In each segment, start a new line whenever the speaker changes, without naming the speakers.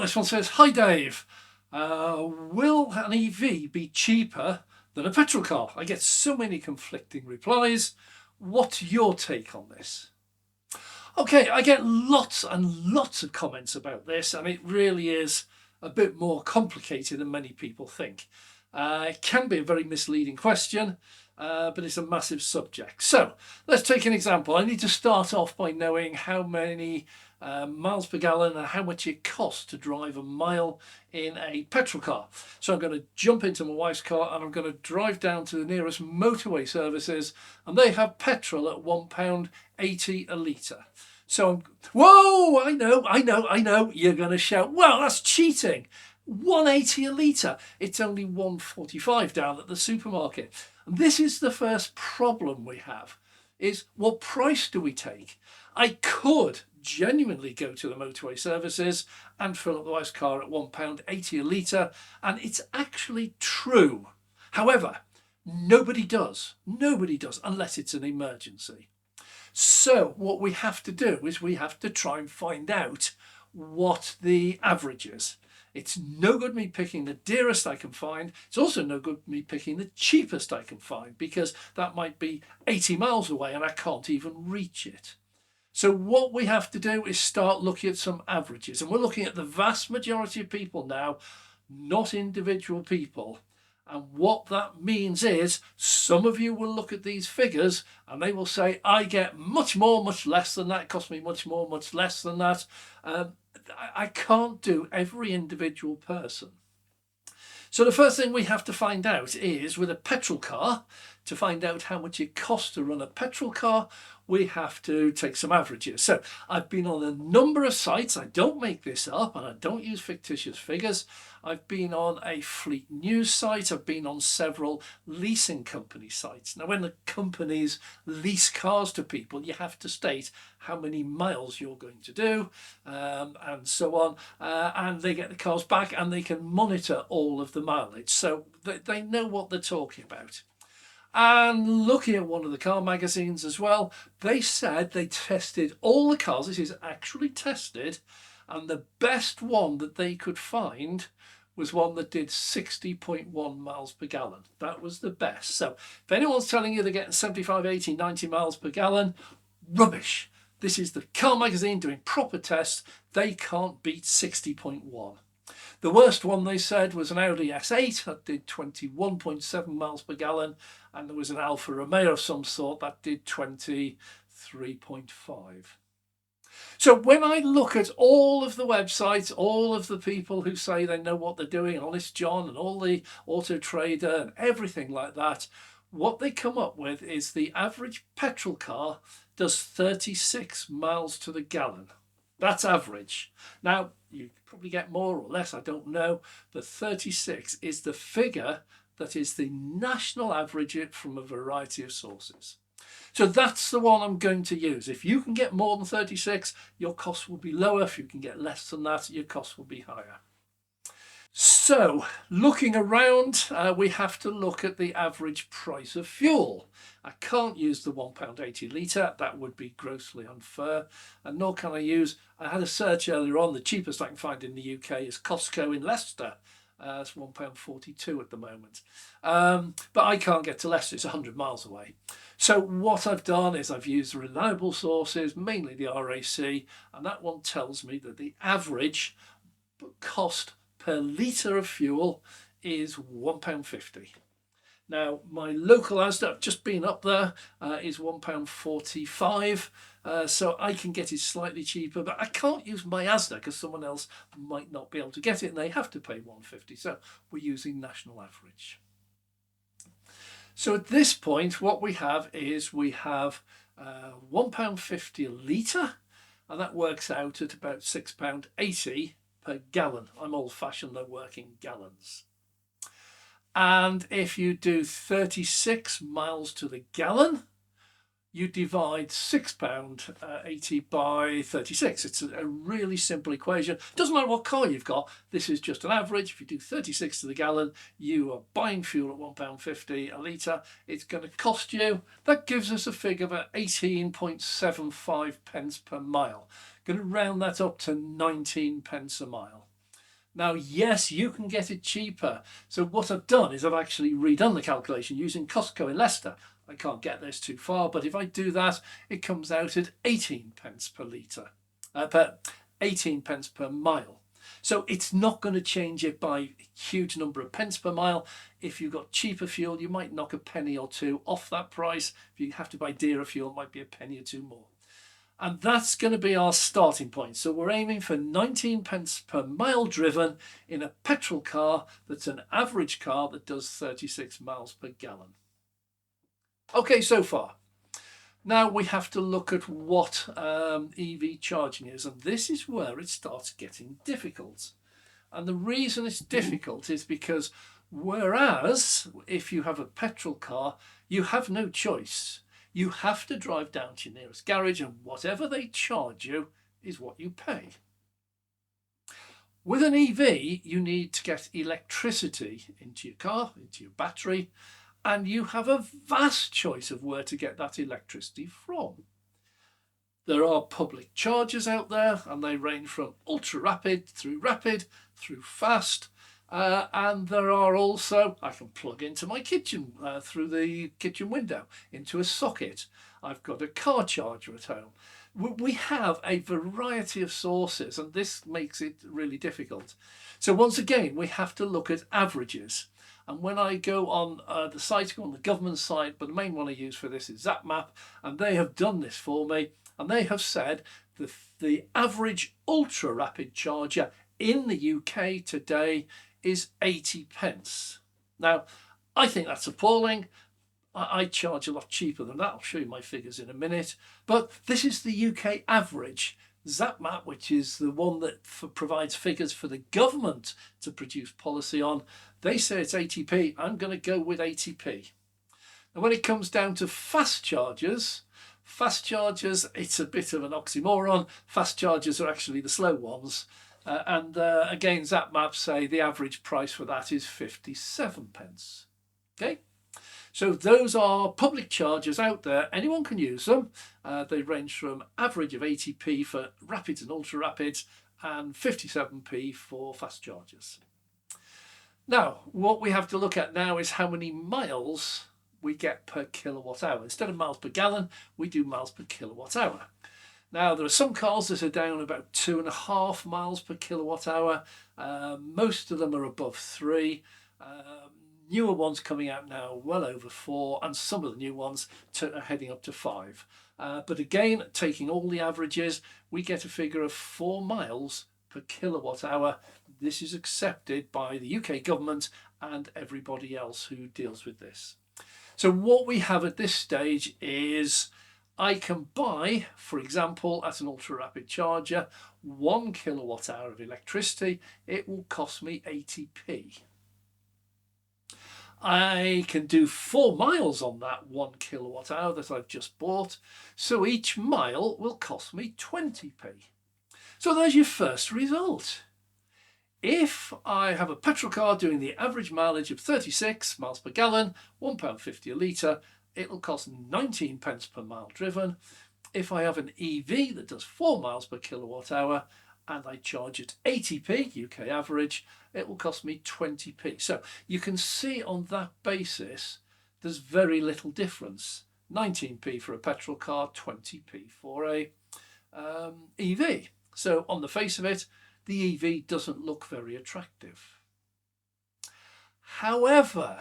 this one says, "Hi Dave, will an EV be cheaper than a petrol car?" I get so many conflicting replies. What's your take on this? Okay, I get lots and lots of comments about this, and it really is a bit more complicated than many people think. It can be a very misleading question, but it's a massive subject. So let's take an example. I need to start off by knowing how many miles per gallon and how much it costs to drive a mile in a petrol car. So I'm going to jump into my wife's car and I'm going to drive down to the nearest motorway services, and they have petrol at £1.80 a litre. So whoa, I know, you're going to shout, well, that's cheating. £1.80 a litre. It's only £1.45 down at the supermarket. And this is the first problem we have, is what price do we take? I could genuinely go to the motorway services and fill up the wife's car at £1.80 a litre, and it's actually true. However, nobody does unless it's an emergency. So what we have to do is we have to try and find out what the average is. It's no good me picking the dearest I can find. It's also no good me picking the cheapest I can find, because that might be 80 miles away and I can't even reach it. So what we have to do is start looking at some averages, and we're looking at the vast majority of people now, not individual people. And what that means is some of you will look at these figures and they will say, I get much more, much less than that. It costs me much more, much less than that. I can't do every individual person. So the first thing we have to find out is, with a petrol car, to find out how much it costs to run a petrol car, we have to take some averages. So I've been on a number of sites. I don't make this up and I don't use fictitious figures. I've been on a fleet news site. I've been on several leasing company sites. Now, when the companies lease cars to people, you have to state how many miles you're going to do and so on. And they get the cars back and they can monitor all of the mileage. So they know what they're talking about. And looking at one of the car magazines as well, they said they tested all the cars. This is actually tested, and the best one that they could find was one that did 60.1 miles per gallon. That was the best. So if anyone's telling you they're getting 75, 80, 90 miles per gallon, rubbish. This is the car magazine doing proper tests. They can't beat 60.1. The worst one, they said, was an Audi S8 that did 21.7 miles per gallon, and there was an Alfa Romeo of some sort that did 23.5. So when I look at all of the websites, all of the people who say they know what they're doing, Honest John and all the Auto Trader and everything like that, what they come up with is the average petrol car does 36 miles to the gallon. That's average. Now, you probably get more or less, I don't know, but 36 is the figure that is the national average from a variety of sources. So that's the one I'm going to use. If you can get more than 36, your cost will be lower. If you can get less than that, your cost will be higher. So looking around, we have to look at the average price of fuel. I can't use the £1.80 litre, that would be grossly unfair, and nor can I use, I had a search earlier on, the cheapest I can find in the UK is Costco in Leicester. It's £1.42 at the moment. But I can't get to Leicester, it's 100 miles away. So what I've done is I've used reliable sources, mainly the RAC, and that one tells me that the average cost per litre of fuel is £1.50. Now, my local Asda, I've just been up there, is £1.45. So I can get it slightly cheaper, but I can't use my Asda because someone else might not be able to get it and they have to pay £1.50. So we're using national average. So at this point, what we have is we have £1.50 a litre, and that works out at about £6.80 per gallon. I'm old-fashioned, I work in gallons. And if you do 36 miles to the gallon, you divide £6.80 by 36. It's a really simple equation. Doesn't matter what car you've got, this is just an average. If you do 36 to the gallon, you are buying fuel at £1.50 a litre. It's going to cost you, that gives us a figure of 18.75 pence per mile. Going to round that up to 19 pence a mile. Now, yes, you can get it cheaper. So what I've done is I've actually redone the calculation using Costco in Leicester. I can't get this too far, but if I do that, it comes out at 18 pence per litre, per 18 pence per mile. So it's not going to change it by a huge number of pence per mile. If you've got cheaper fuel, you might knock a penny or two off that price. If you have to buy dearer fuel, it might be a penny or two more. And that's going to be our starting point. So we're aiming for 19 pence per mile driven in a petrol car that's an average car that does 36 miles per gallon. Okay, so far. Now we have to look at what EV charging is, and this is where it starts getting difficult. And the reason it's difficult is because whereas if you have a petrol car, you have no choice. You have to drive down to your nearest garage, and whatever they charge you is what you pay. With an EV, you need to get electricity into your car, into your battery, and you have a vast choice of where to get that electricity from. There are public chargers out there, and they range from ultra rapid, through fast, and there are also, I can plug into my kitchen through the kitchen window into a socket. I've got a car charger at home. We have a variety of sources, and this makes it really difficult. So once again, we have to look at averages. And when I go on the site, go on the government site, but the main one I use for this is ZapMap, and they have done this for me, and they have said the average ultra rapid charger in the UK today is 80 pence. Now, I think that's appalling. I charge a lot cheaper than that. I'll show you my figures in a minute. But this is the UK average. ZapMap, which is the one that provides figures for the government to produce policy on, they say it's 80p. I'm going to go with 80p. Now, when it comes down to fast chargers, it's a bit of an oxymoron. Fast chargers are actually the slow ones. Again, ZapMap say the average price for that is 57 pence. Okay, so those are public chargers out there. Anyone can use them. They range from average of 80p for rapids and ultra rapids and 57p for fast chargers. Now, what we have to look at now is how many miles we get per kilowatt hour. Instead of miles per gallon, we do miles per kilowatt hour. Now, there are some cars that are down about 2.5 miles per kilowatt hour. Most of them are above 3. Newer ones coming out now well over 4, and some of the new ones are heading up to 5. But again, taking all the averages, we get a figure of 4 miles per kilowatt hour. This is accepted by the UK government and everybody else who deals with this. So what we have at this stage is I can buy, for example, at an ultra rapid charger, 1 kilowatt hour of electricity. It will cost me 80p. I can do 4 miles on that 1 kilowatt hour that I've just bought. So each mile will cost me 20p. So there's your first result. If I have a petrol car doing the average mileage of 36 miles per gallon, £1.50 a litre, it'll cost 19 pence per mile driven. If I have an EV that does 4 miles per kilowatt hour and I charge it 80p, UK average, it will cost me 20p. So you can see on that basis, there's very little difference. 19p for a petrol car, 20p for a EV. So on the face of it, the EV doesn't look very attractive. However,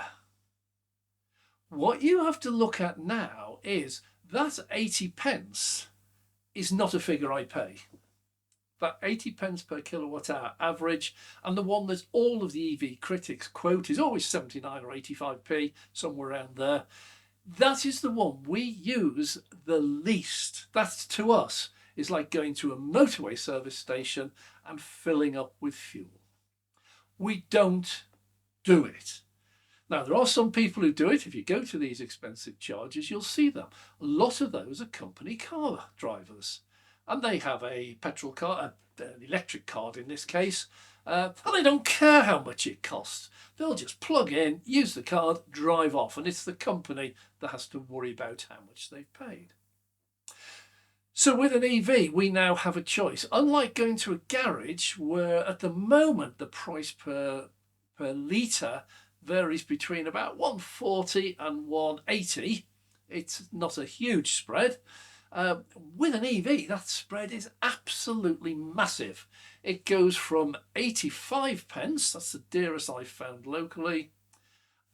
what you have to look at now is that 80 pence is not a figure I pay. That 80 pence per kilowatt hour average, and the one that all of the EV critics quote is always 79 or 85p, somewhere around there. That is the one we use the least. That to us is like going to a motorway service station and filling up with fuel. We don't do it. Now, there are some people who do it. If you go to these expensive chargers, you'll see them. A lot of those are company car drivers. And they have a petrol car, an electric card in this case, and they don't care how much it costs. They'll just plug in, use the card, drive off, and it's the company that has to worry about how much they've paid. So with an EV, we now have a choice. Unlike going to a garage where at the moment the price per litre varies between about 140 and 180. It's not a huge spread. With an EV, that spread is absolutely massive. It goes from 85 pence, that's the dearest I've found locally,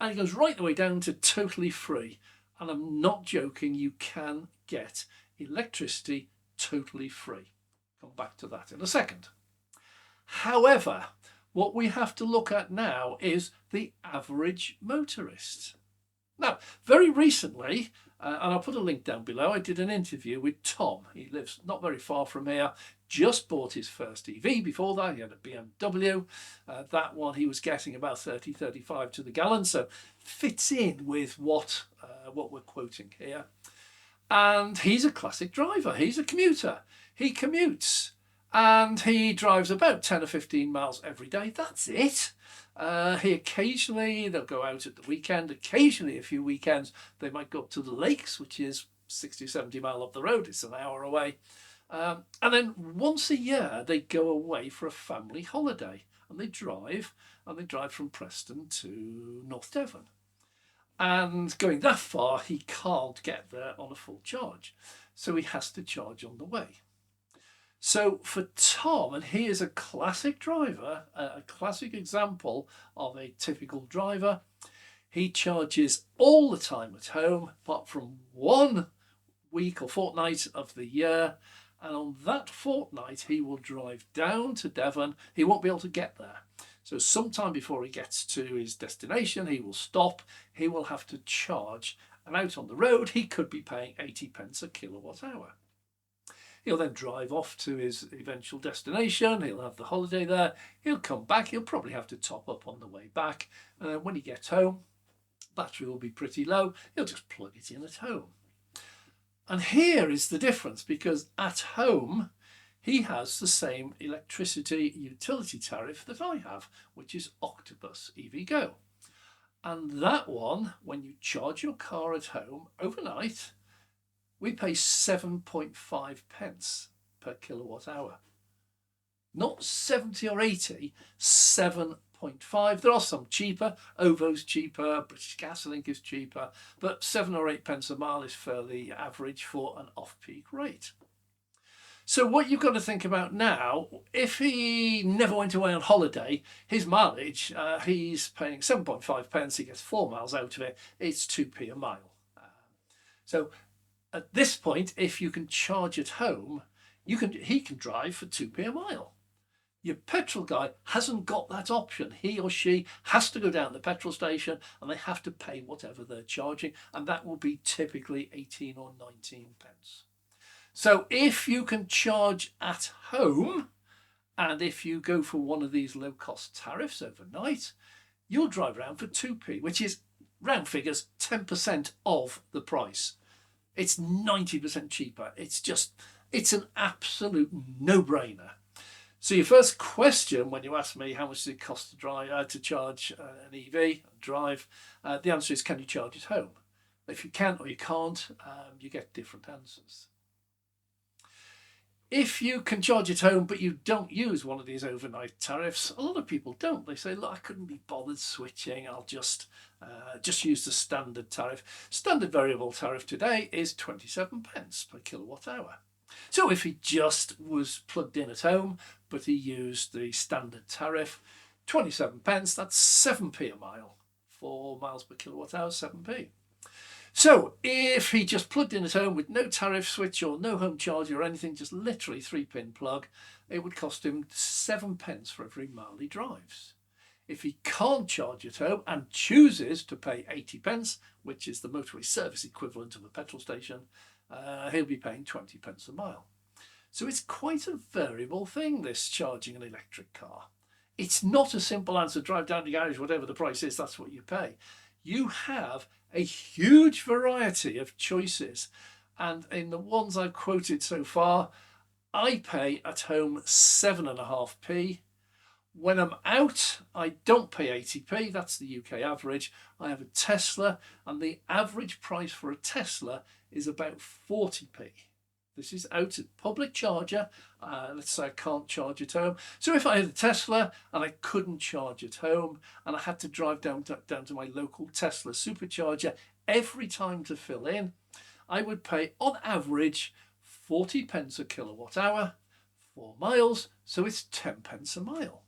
and it goes right the way down to totally free. And I'm not joking, you can get electricity totally free. Come back to that in a second. However, what we have to look at now is the average motorist. Now, very recently, and I'll put a link down below, I did an interview with Tom. He lives not very far from here, just bought his first EV. Before that, he had a BMW. That one he was getting about 30, 35 to the gallon, so fits in with what we're quoting here. And he's a classic driver. He's a commuter. He commutes and he drives about 10 or 15 miles every day. That's it. He occasionally, they'll go out at the weekend. Occasionally, a few weekends, they might go up to the lakes, which is 60, 70 miles up the road. It's an hour away. And then once a year, they go away for a family holiday and they drive from Preston to North Devon. And going that far, he can't get there on a full charge. So he has to charge on the way. So for Tom, and he is a classic driver, a classic example of a typical driver, he charges all the time at home, apart from 1 week or fortnight of the year. And on that fortnight, he will drive down to Devon. He won't be able to get there. So sometime before he gets to his destination, he will stop. He will have to charge. And out on the road, he could be paying 80 pence a kilowatt hour. He'll then drive off to his eventual destination. He'll have the holiday there. He'll come back. He'll probably have to top up on the way back. And then when he gets home, battery will be pretty low. He'll just plug it in at home. And here is the difference, because at home, he has the same electricity utility tariff that I have, which is Octopus EVgo. And that one, when you charge your car at home overnight, we pay 7.5 pence per kilowatt hour. Not 70 or 80, 7.5. There are some cheaper. OVO's cheaper, British Gas I think is cheaper, but 7 or 8 pence a mile is fairly average for an off-peak rate. So what you've got to think about now, if he never went away on holiday, his mileage, he's paying 7.5 pence, he gets 4 miles out of it, it's 2p a mile. So at this point, if you can charge at home, he can drive for 2p a mile. Your petrol guy hasn't got that option. He or she has to go down to the petrol station and they have to pay whatever they're charging, and that will be typically 18 or 19 pence. So if you can charge at home, and if you go for one of these low-cost tariffs overnight, you'll drive around for 2p, which is, round figures, 10% of the price. It's 90% cheaper. It's an absolute no-brainer. So your first question when you ask me how much does it cost to charge an EV and drive, the answer is, can you charge at home? If you can or you can't, you get different answers. If you can charge at home but you don't use one of these overnight tariffs, a lot of people don't. They say, look, I couldn't be bothered switching, I'll just use the standard tariff. Standard variable tariff today is 27 pence per kilowatt hour. So if he just was plugged in at home but he used the standard tariff, 27 pence, that's 7p a mile. 4 miles per kilowatt hour, 7p. So if he just plugged in at home with no tariff switch or no home charger or anything, just literally 3-pin plug, it would cost him 7 pence for every mile he drives. If he can't charge at home and chooses to pay 80 pence, which is the motorway service equivalent of a petrol station, he'll be paying 20 pence a mile. So it's quite a variable thing, this charging an electric car. It's not a simple answer, drive down to the garage, whatever the price is, that's what you pay. You have a huge variety of choices. And in the ones I've quoted so far, I pay at home 7.5p. When I'm out, I don't pay 80p, that's the UK average. I have a Tesla, and the average price for a Tesla is about 40p. This is out at public charger. Let's say I can't charge at home. So if I had a Tesla and I couldn't charge at home and I had to drive down to my local Tesla supercharger every time to fill in, I would pay on average 40 pence a kilowatt hour, 4 miles, so it's 10 pence a mile.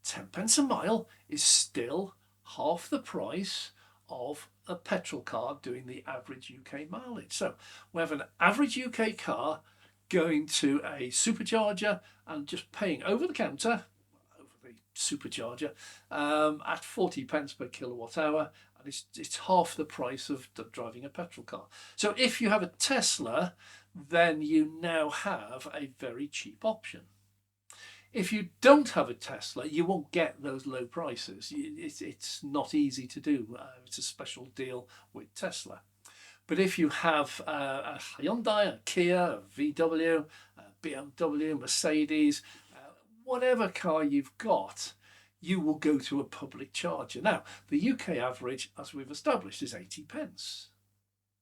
10 pence a mile is still half the price of a petrol car doing the average UK mileage. So we have an average UK car going to a supercharger and just paying over the counter, over the supercharger, at 40 pence per kilowatt hour, and it's half the price of driving a petrol car. So if you have a Tesla, then you now have a very cheap option. If you don't have a Tesla, you won't get those low prices. It's not easy to do. It's a special deal with Tesla. But if you have a Hyundai, a Kia, a VW, a BMW, Mercedes, whatever car you've got, you will go to a public charger. Now, the UK average, as we've established, is 80 pence.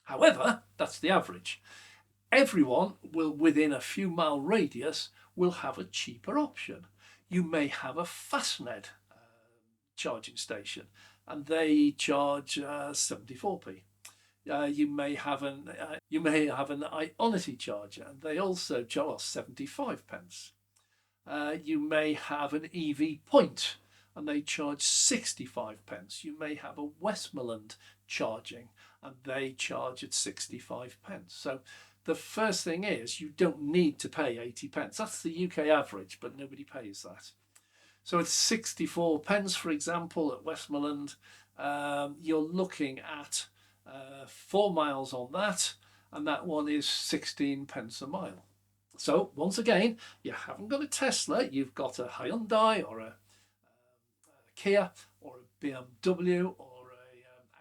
However, that's the average. Everyone will, within a few mile radius, will have a cheaper option. You may have a Fastned charging station, and they charge 74p. You may have an Ionity charger, and they also charge 75 pence. You may have an EV Point, and they charge 65 pence. You may have a Westmoreland charging, and they charge at 65 pence. So the first thing is, you don't need to pay 80 pence. That's the UK average, but nobody pays that. So it's 64 pence, for example, at Westmoreland. You're looking at 4 miles on that, and that one is 16 pence a mile. So once again, you haven't got a Tesla, you've got a Hyundai or a Kia or a BMW or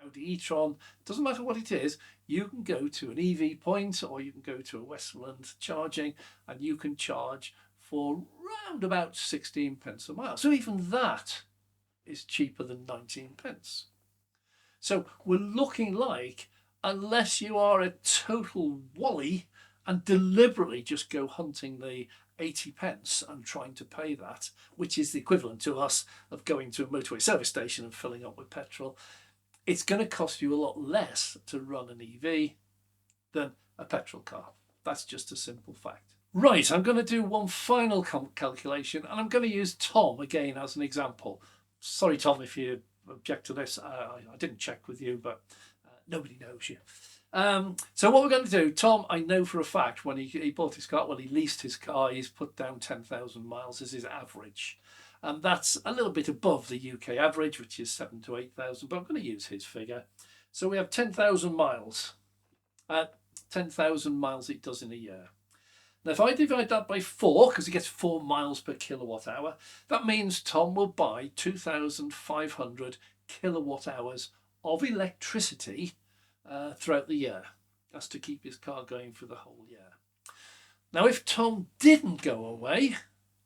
Audi e-tron. Doesn't matter what it is, you can go to an EV Point or you can go to a Westmoreland charging, and you can charge for round about 16 pence a mile. So even that is cheaper than 19 pence. So we're looking like, unless you are a total wally and deliberately just go hunting the 80 pence and trying to pay that, which is the equivalent to us of going to a motorway service station and filling up with petrol, it's going to cost you a lot less to run an EV than a petrol car. That's just a simple fact. Right, I'm going to do one final calculation, and I'm going to use Tom again as an example. Sorry, Tom, if you object to this. I didn't check with you, but nobody knows you. So what we're going to do, Tom, I know for a fact when he bought his car, well, he leased his car, he's put down 10,000 miles as his average. And that's a little bit above the UK average, which is 7,000 to 8,000, but I'm going to use his figure. So we have 10,000 miles. 10,000 miles it does in a year. Now, if I divide that by 4, because he gets 4 miles per kilowatt hour, that means Tom will buy 2,500 kilowatt hours of electricity throughout the year. That's to keep his car going for the whole year. Now, if Tom didn't go away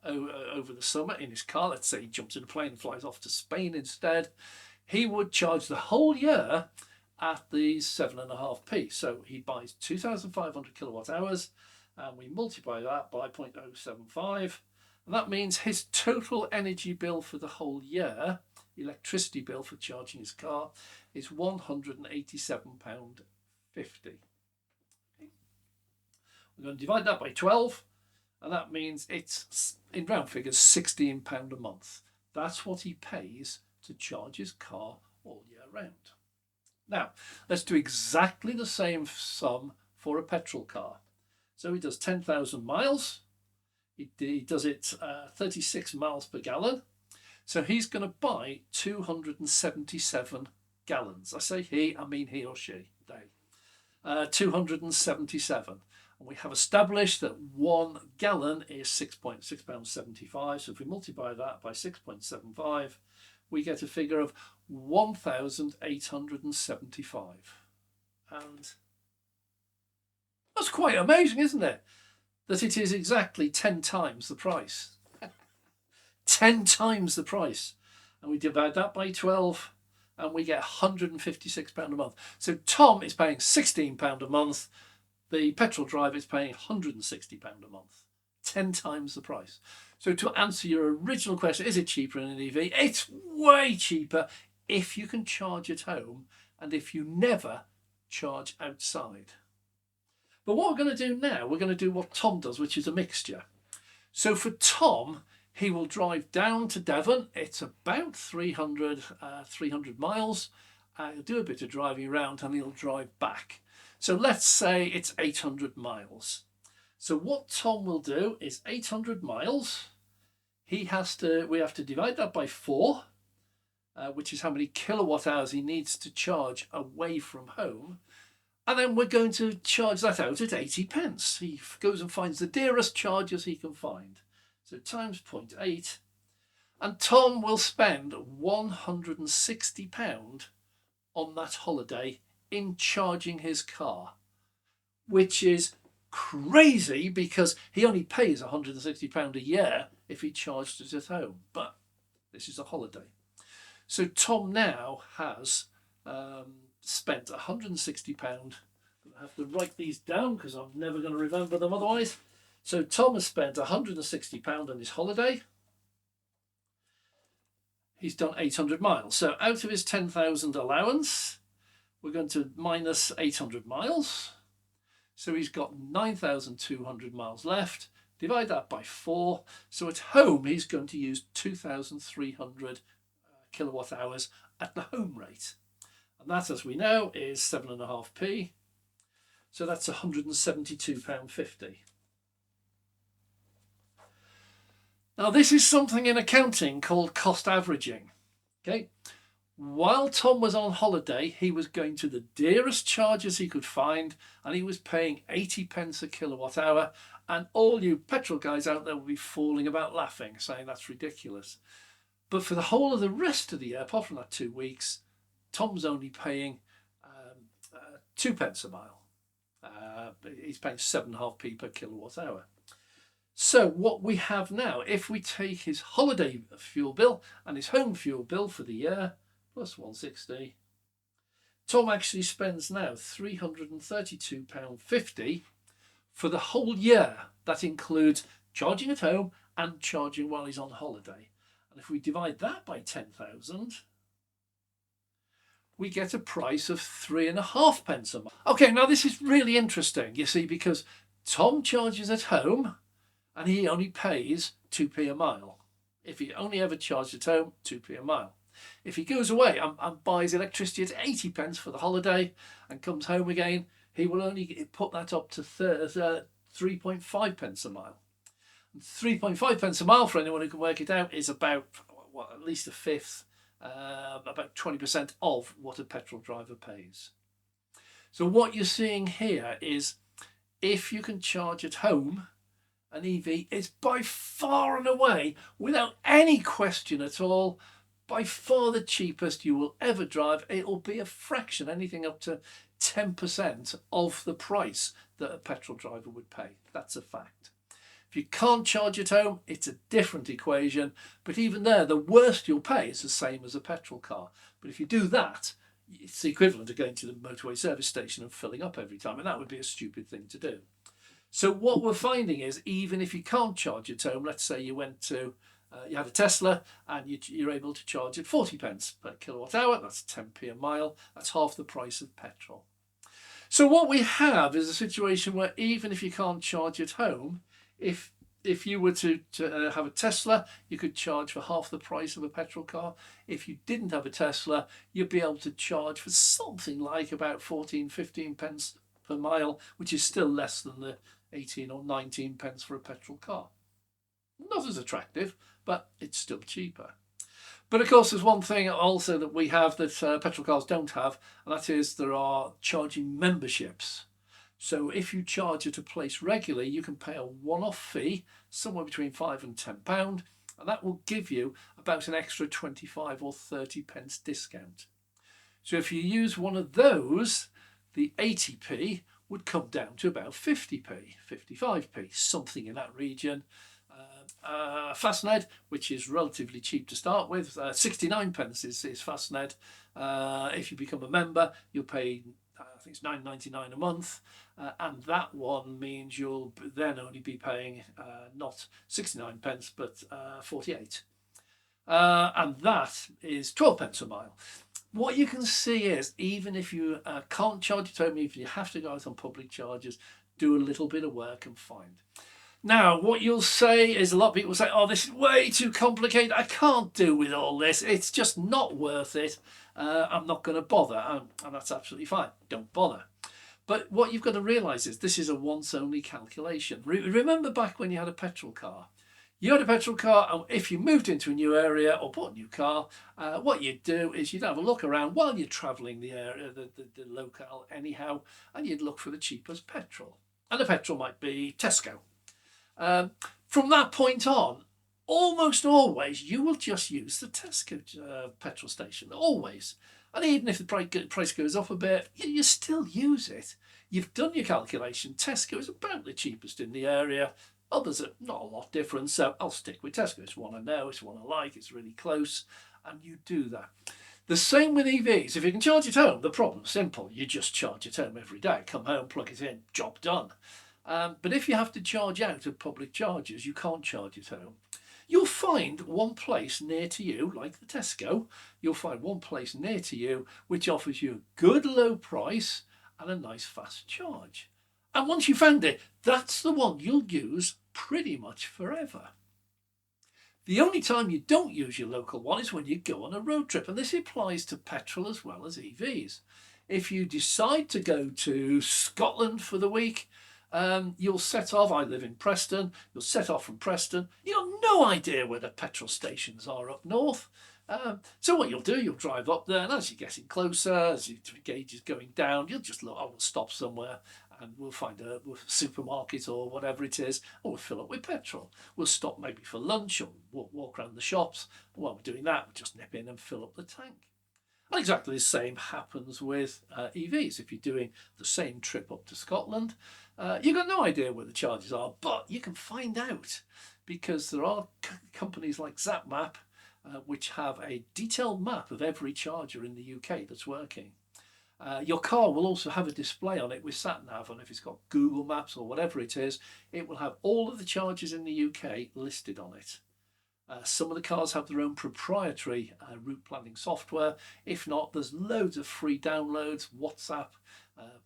over the summer in his car, let's say he jumps in a plane and flies off to Spain instead, he would charge the whole year at the 7.5p. So he buys 2,500 kilowatt hours, and we multiply that by 0.075, and that means his total energy bill for the whole year, electricity bill for charging his car, is £187.50. We're going to divide that by 12, and that means it's, in round figures, £16 a month. That's what he pays to charge his car all year round. Now, let's do exactly the same sum for a petrol car. So he does 10,000 miles. He does it 36 miles per gallon. So he's going to buy 277 gallons. I say he, I mean he or she, they. 277. And we have established that 1 gallon is £6.75. So if we multiply that by 6.75, we get a figure of 1,875. And that's quite amazing, isn't it? That it is exactly 10 times the price. 10 times the price. And we divide that by 12 and we get £156 a month. So Tom is paying £16 a month. the petrol driver is paying £160 a month, 10 times the price. So to answer your original question, is it cheaper in an EV? It's way cheaper if you can charge at home and if you never charge outside. But what we're going to do now, we're going to do what Tom does, which is a mixture. So for Tom, he will drive down to Devon. It's about 300 miles. He'll do a bit of driving around and he'll drive back. So let's say it's 800 miles. So what Tom will do is 800 miles. We have to divide that by 4, which is how many kilowatt hours he needs to charge away from home. And then we're going to charge that out at 80 pence. He goes and finds the dearest chargers he can find. So times 0.8. And Tom will spend £160 on that holiday in charging his car, which is crazy because he only pays £160 a year if he charged it at home. But this is a holiday. So Tom now has spent £160. I have to write these down because I'm never going to remember them otherwise. So Tom has spent £160 on his holiday. He's done 800 miles. So out of his 10,000 allowance, we're going to minus 800 miles. So he's got 9,200 miles left. Divide that by 4. So at home, he's going to use 2,300 kilowatt hours at the home rate. And that, as we know, is 7.5p. So that's £172.50. Now, this is something in accounting called cost averaging. Okay. While Tom was on holiday, he was going to the dearest chargers he could find, and he was paying 80 pence a kilowatt hour. And all you petrol guys out there will be falling about laughing, saying that's ridiculous. But for the whole of the rest of the year, apart from that 2 weeks, Tom's only paying 2 pence a mile. He's paying 7.5p per kilowatt hour. So what we have now, if we take his holiday fuel bill and his home fuel bill for the year, plus 160, Tom actually spends now £332.50 for the whole year. That includes charging at home and charging while he's on holiday. And if we divide that by 10,000, we get a price of 3.5 pence a mile. Okay, now this is really interesting, you see, because Tom charges at home and he only pays 2p a mile. If he only ever charged at home, 2p a mile. If he goes away and buys electricity at 80 pence for the holiday and comes home again, he will only put that up to 3.5 pence a mile. And 3.5 pence a mile, for anyone who can work it out, is about at least a fifth, about 20% of what a petrol driver pays. So what you're seeing here is if you can charge at home, an EV is by far and away, without any question at all, by far the cheapest you will ever drive. It will be a fraction, anything up to 10% of the price that a petrol driver would pay. That's a fact. If you can't charge at home, it's a different equation. But even there, the worst you'll pay is the same as a petrol car. But if you do that, it's the equivalent of going to the motorway service station and filling up every time. And that would be a stupid thing to do. So what we're finding is, even if you can't charge at home, let's say you went to, you had a Tesla and you're able to charge at 40 pence per kilowatt hour, that's 10p a mile, that's half the price of petrol. So what we have is a situation where even if you can't charge at home, if you were to have a Tesla, you could charge for half the price of a petrol car. If you didn't have a Tesla, you'd be able to charge for something like about 14, 15 pence per mile, which is still less than the 18 or 19 pence for a petrol car. Not as attractive, but it's still cheaper. But of course, there's one thing also that we have that petrol cars don't have, and that is there are charging memberships. So if you charge at a place regularly, you can pay a one-off fee, somewhere between £5 and £10, and that will give you about an extra 25 or 30 pence discount. So if you use one of those, the 80p would come down to about 50p, 55p, something in that region. Fastned, which is relatively cheap to start with, 69 pence is Fastned. If you become a member, you'll pay think it's £9.99 a month, and that one means you'll then only be paying not 69 pence but 48, and that is 12 pence a mile. What you can see is, even if you can't charge at home, even if you have to go out on public charges, do a little bit of work and find. Now, what you'll say is, a lot of people say, oh, this is way too complicated. I can't do with all this. It's just not worth it. I'm not going to bother. And that's absolutely fine. Don't bother. But what you've got to realise is this is a once-only calculation. Remember back when you had a petrol car? You had a petrol car, and if you moved into a new area or bought a new car, what you'd do is you'd have a look around while you're travelling the area, the locale anyhow, and you'd look for the cheapest petrol. And the petrol might be Tesco. From that point on, almost always you will just use the Tesco petrol station, always. And even if the price goes up a bit, you still use it. You've done your calculation. Tesco is about the cheapest in the area. Others are not a lot different, so I'll stick with Tesco. It's one I know, it's one I like, it's really close, and you do that. The same with EVs. If you can charge at home, the problem's simple. You just charge at home every day. Come home, plug it in, job done. But if you have to charge out at public charges, you can't charge at home. You'll find one place near to you, like the Tesco, you'll find one place near to you which offers you a good low price and a nice fast charge. And once you found it, that's the one you'll use pretty much forever. The only time you don't use your local one is when you go on a road trip, and this applies to petrol as well as EVs. If you decide to go to Scotland for the week, you'll set off. I live in Preston. You'll set off from Preston. You've got no idea where the petrol stations are up north. So what you'll do, you'll drive up there, and as you're getting closer, as your gauge is going down, you'll just look, we'll stop somewhere and we'll find a supermarket or whatever it is, and we'll fill up with petrol. We'll stop maybe for lunch or walk around the shops. And while we're doing that, we'll just nip in and fill up the tank. And exactly the same happens with EVs. If you're doing the same trip up to Scotland, you've got no idea where the charges are, but you can find out because there are companies like ZapMap which have a detailed map of every charger in the UK that's working. Your car will also have a display on it with sat-nav, and if it's got Google Maps or whatever it is, it will have all of the charges in the UK listed on it. Some of the cars have their own proprietary route planning software. If not, there's loads of free downloads, WhatsApp,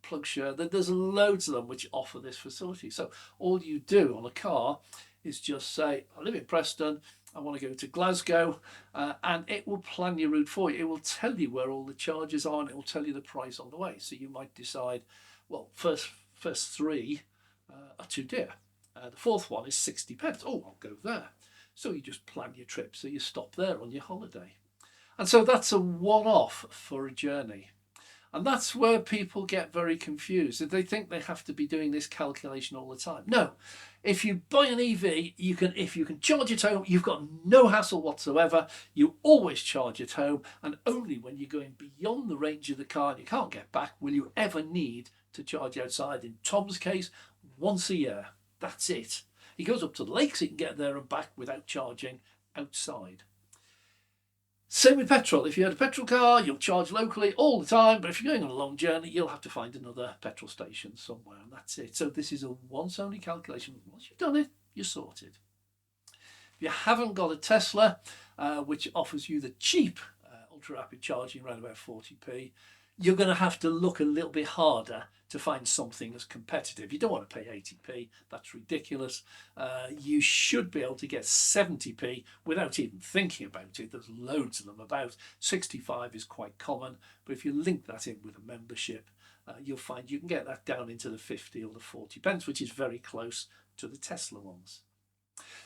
PlugShare. There's loads of them which offer this facility. So all you do on a car is just say, I live in Preston, I want to go to Glasgow, and it will plan your route for you. It will tell you where all the charges are, and it will tell you the price on the way. So you might decide, well, first three are too dear. The fourth one is 60 pence. Oh, I'll go there. So you just plan your trip, so you stop there on your holiday. And so that's a one-off for a journey. And that's where people get very confused. They think they have to be doing this calculation all the time. No, if you buy an EV, if you can charge at home, you've got no hassle whatsoever. You always charge at home, and only when you're going beyond the range of the car and you can't get back will you ever need to charge outside. In Tom's case, once a year. That's it. He goes up to the lakes, he can get there and back without charging outside. Same with petrol. If you had a petrol car, you'll charge locally all the time, but if you're going on a long journey, you'll have to find another petrol station somewhere, and that's it. So this is a once-only calculation. Once you've done it, you're sorted. If you haven't got a Tesla, which offers you the cheap ultra-rapid charging around about 40p, you're going to have to look a little bit harder to find something as competitive. You don't want to pay 80p, that's ridiculous. You should be able to get 70p without even thinking about it. There's loads of them about. 65 is quite common, but if you link that in with a membership, you'll find you can get that down into the 50 or the 40 pence, which is very close to the Tesla ones.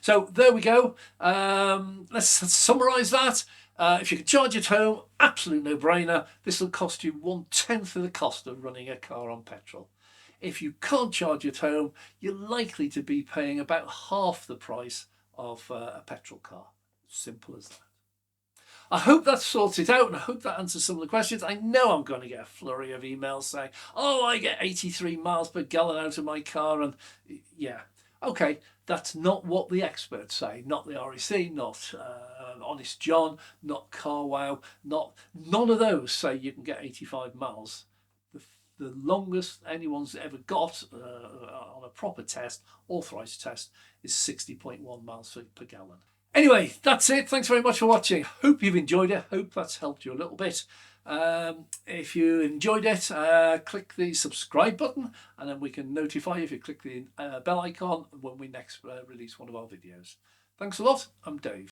So there we go. Let's summarise that. If you can charge at home, absolute no-brainer. This will cost you 1/10 of the cost of running a car on petrol. If you can't charge at home, you're likely to be paying about half the price of a petrol car. Simple as that. I hope that sorts it out, and I hope that answers some of the questions. I know I'm going to get a flurry of emails saying, oh, I get 83 miles per gallon out of my car, and yeah. Okay, that's not what the experts say, not the REC, not Honest John, not CarWow, none of those say you can get 85 miles. the longest anyone's ever got on a proper test, authorised test, is 60.1 miles per gallon. Anyway, that's it. Thanks very much for watching. Hope you've enjoyed it. Hope that's helped you a little bit. If you enjoyed it, click the subscribe button, and then we can notify you if you click the bell icon when we next release one of our videos. Thanks a lot. I'm Dave.